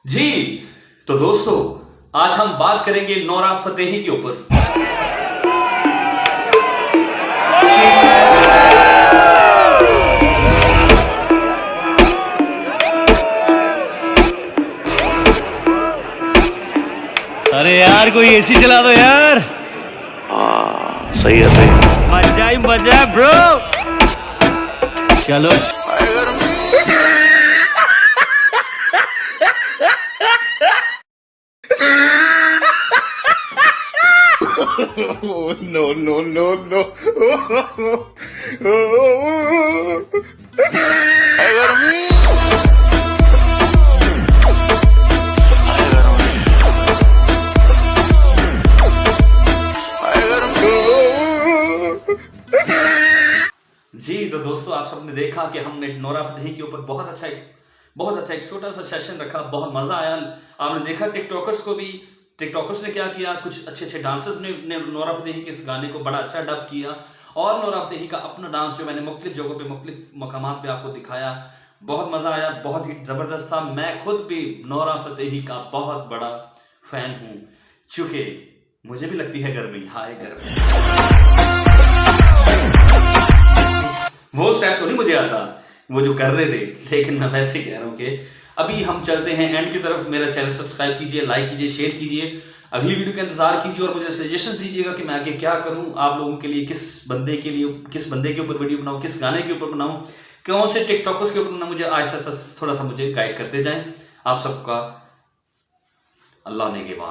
जी तो दोस्तों, आज हम बात करेंगे नोरा फतेही के ऊपर। अरे यार कोई एसी चला दो यार। सही है सही है। मजा ही मजा है ब्रो। चलो no, no, no, no. जी तो दोस्तों, आप सबने देखा कि हमने नोरा फतेही के ऊपर बहुत अच्छा एक छोटा सा सेशन रखा। बहुत मजा आया। आपने देखा टिकटॉकर्स ने क्या किया, कुछ अच्छे डांसर्स ने नोरा फतेही के इस गाने को बड़ा अच्छा डब किया। और नोरा फतेही का अपना डांस जो मैंने मुख्तलिफ जगहों पे मुख्तलिफ मकामात पे आपको दिखाया, बहुत मजा आया, बहुत ही जबरदस्त था। मैं खुद भी नोरा फतेही का बहुत बड़ा फैन हूँ, चूंकि मुझे भी लगती है गर्मी। हाय गर्मी। वो स्टेप तो नहीं मुझे आता वो जो कर रहे थे, लेकिन मैं वैसे कह रहा हूं कि अभी हम चलते हैं एंड की तरफ। मेरा चैनल सब्सक्राइब कीजिए, लाइक कीजिए, शेयर कीजिए, अगली वीडियो का इंतजार कीजिए और मुझे सजेशन दीजिएगा कि मैं आगे क्या करूं आप लोगों के लिए, किस बंदे के ऊपर वीडियो बनाऊं, किस गाने के ऊपर बनाऊं, कौन से टिकटॉकर्स के ऊपर बनाऊं। मुझे ऐसा थोड़ा सा मुझे गाइड करते जाएं। आप सबका अल्लाह ने के बाद।